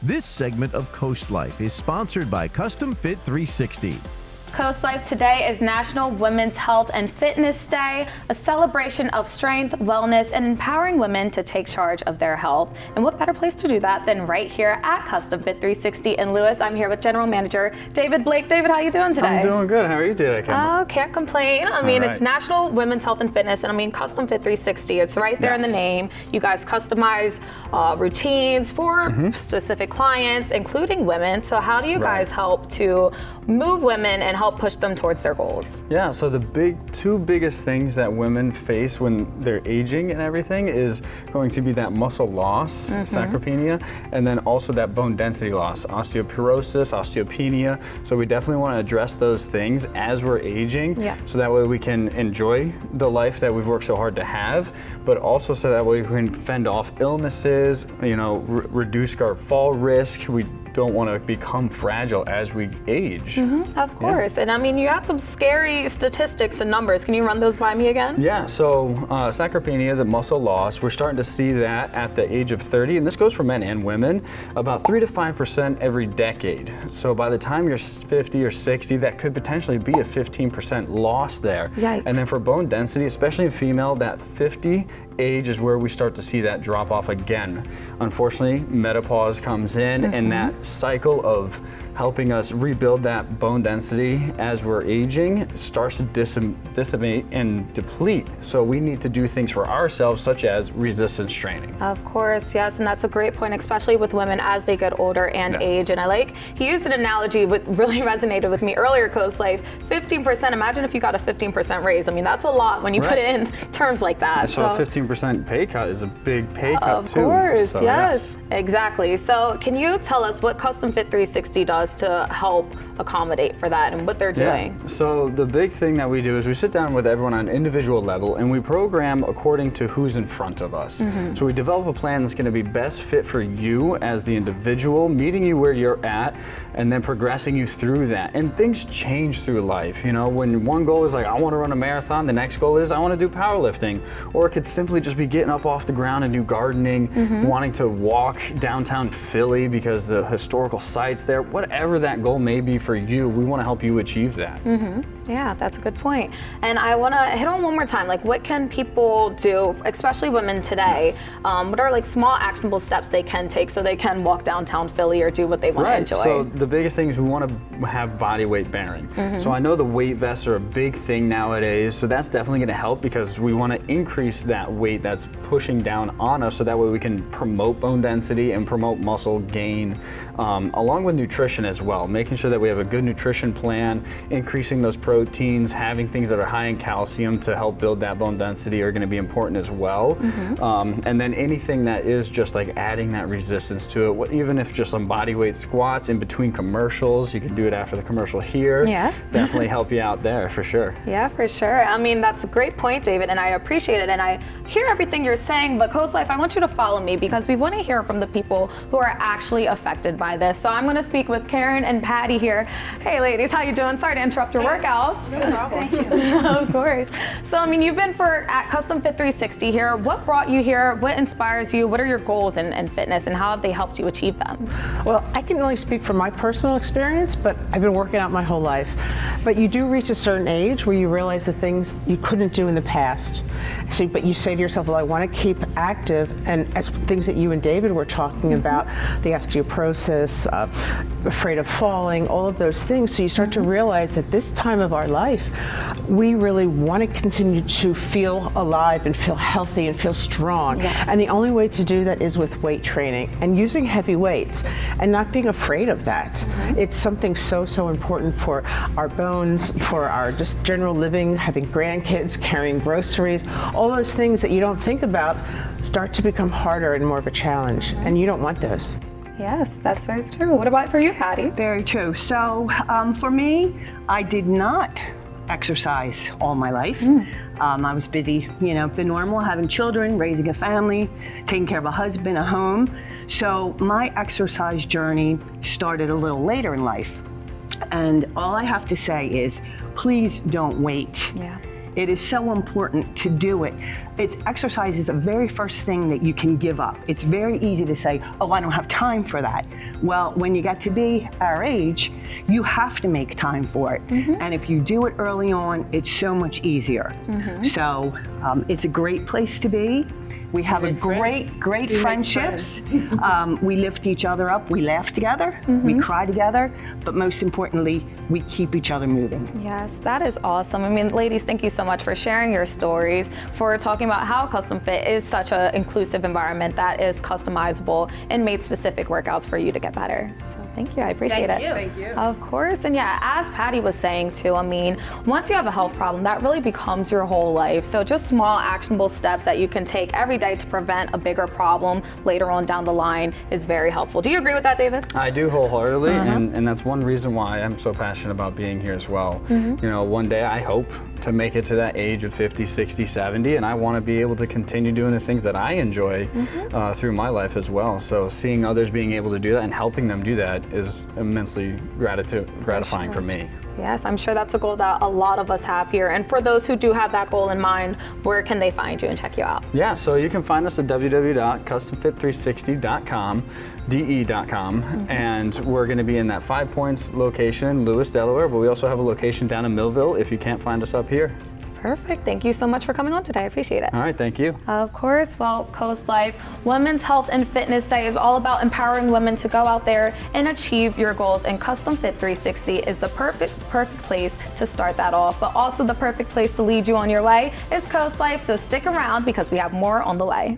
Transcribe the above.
This segment of CoastLife is sponsored by CustomFit360. CoastLife today is National Women's Health and Fitness Day, a celebration of strength, wellness, and empowering women to take charge of their health. And what better place to do that than right here at CustomFit360 in Lewes. I'm here with General Manager David Blake. David, how are you doing today? I'm doing good. How are you today, Kendall? Oh, can't complain. I mean, It's National Women's Health and Fitness, and I mean, CustomFit360, it's right there in the name. You guys customize routines for specific clients, including women. So how do you guys help to move women and help push them towards their goals? Yeah, so the two biggest things that women face when they're aging and everything is going to be that muscle loss, sarcopenia, and then also that bone density loss, osteoporosis, osteopenia. So we definitely want to address those things as we're aging, so that way we can enjoy the life that we've worked so hard to have, but also so that way we can fend off illnesses, reduce our fall risk. We don't want to become fragile as we age. Of course. And I mean, you had some scary statistics and numbers. Can you run those by me again? Yeah, so sarcopenia, the muscle loss, we're starting to see that at the age of 30, and this goes for men and women, about 3 to 5% every decade. So by the time you're 50 or 60, that could potentially be a 15% loss there. Yikes. And then for bone density, especially in female, that 50 age is where we start to see that drop off again. Unfortunately, menopause comes in, and that cycle of helping us rebuild that bone density as we're aging starts to dissipate and deplete. So we need to do things for ourselves, such as resistance training. Of course, yes, and that's a great point, especially with women as they get older and age. And he used an analogy that really resonated with me earlier, CoastLife, 15%. Imagine if you got a 15% raise. I mean, that's a lot when you put it in terms like that. So a 15% pay cut is a big pay cut too. Of course, so, yes, exactly. So can you tell us what CustomFit360 does to help accommodate for that and what they're doing? Yeah. So the big thing that we do is we sit down with everyone on an individual level and we program according to who's in front of us. So we develop a plan that's going to be best fit for you as the individual, meeting you where you're at, and then progressing you through that. And things change through life. When one goal is like, I want to run a marathon, the next goal is I want to do powerlifting, or it could simply just be getting up off the ground and do gardening, wanting to walk downtown Philly because the historical sites there, whatever that goal may be for you, we want to help you achieve that. Yeah, that's a good point. And I want to hit on one more time, what can people do, especially women today? What are small actionable steps they can take so they can walk downtown Philly or do what they want to enjoy? So the biggest thing is we want to have body weight bearing. So I know the weight vests are a big thing nowadays, so that's definitely going to help because we want to increase that weight that's pushing down on us so that way we can promote bone density and promote muscle gain, along with nutrition as well, making sure that we have a good nutrition plan, increasing those proteins, having things that are high in calcium to help build that bone density are going to be important as well. And then anything that is just adding that resistance to it, even if just some body weight squats in between commercials, you can do it after the commercial here. Definitely help you out there for sure. Yeah, for sure. I mean, that's a great point, David, and I appreciate it. And I hear everything you're saying, but CoastLife, I want you to follow me because we want to hear from the people who are actually affected by this. So I'm going to speak with Caren and Patti here. Hey ladies, how you doing? Sorry to interrupt your workouts. No problem. Thank you. Of course. So I mean, you've been at CustomFit360 here. What brought you here? What inspires you? What are your goals in fitness and how have they helped you achieve them? Well, I can only speak from my personal experience, but I've been working out my whole life. But you do reach a certain age where you realize the things you couldn't do in the past. So, but you say to yourself, well, I want to keep active, and as things that you and David were talking about, the osteoporosis, afraid of falling, all of those things. So you start to realize that this time of our life, we really want to continue to feel alive and feel healthy and feel strong. And the only way to do that is with weight training and using heavy weights and not being afraid of that. It's something so important for our bones, for our just general living, having grandkids, carrying groceries, all those things that you don't think about start to become harder and more of a challenge, and you don't want those. Yes, that's very true. What about for you, Patti? Very true. So for me, I did not exercise all my life. I was busy, the normal, having children, raising a family, taking care of a husband, a home. So my exercise journey started a little later in life. And all I have to say is, please don't wait. It is so important to do it. Exercise is the very first thing that you can give up. It's very easy to say, oh, I don't have time for that. Well, when you get to be our age, you have to make time for it. And if you do it early on, it's so much easier. So it's a great place to be. We have a great friendships. We lift each other up. We laugh together. We cry together. But most importantly, we keep each other moving. Yes, that is awesome. I mean, ladies, thank you so much for sharing your stories, for talking about how Custom Fit is such an inclusive environment that is customizable and made specific workouts for you to get better. So thank you, I appreciate it. Thank you. Of course, and yeah, as Patti was saying too, I mean, once you have a health problem, that really becomes your whole life. So just small actionable steps that you can take every day to prevent a bigger problem later on down the line is very helpful. Do you agree with that, David? I do wholeheartedly, and that's one reason why I'm so passionate about being here as well. You know, one day I hope to make it to that age of 50, 60, 70, and I want to be able to continue doing the things that I enjoy through my life as well. So seeing others being able to do that and helping them do that is immensely gratifying for me. Yes, I'm sure that's a goal that a lot of us have here. And for those who do have that goal in mind, where can they find you and check you out? Yeah, so you can find us at www.CustomFit360.com, de.com, and we're going to be in that 5 Points location in Lewes, Delaware, but we also have a location down in Millville if you can't find us up here. Perfect. Thank you so much for coming on today. I appreciate it. All right, thank you. Of course. Well, CoastLife Women's Health and Fitness Day is all about empowering women to go out there and achieve your goals, and CustomFit360 is the perfect place to start that off, but also the perfect place to lead you on your way is CoastLife, so stick around because we have more on the way.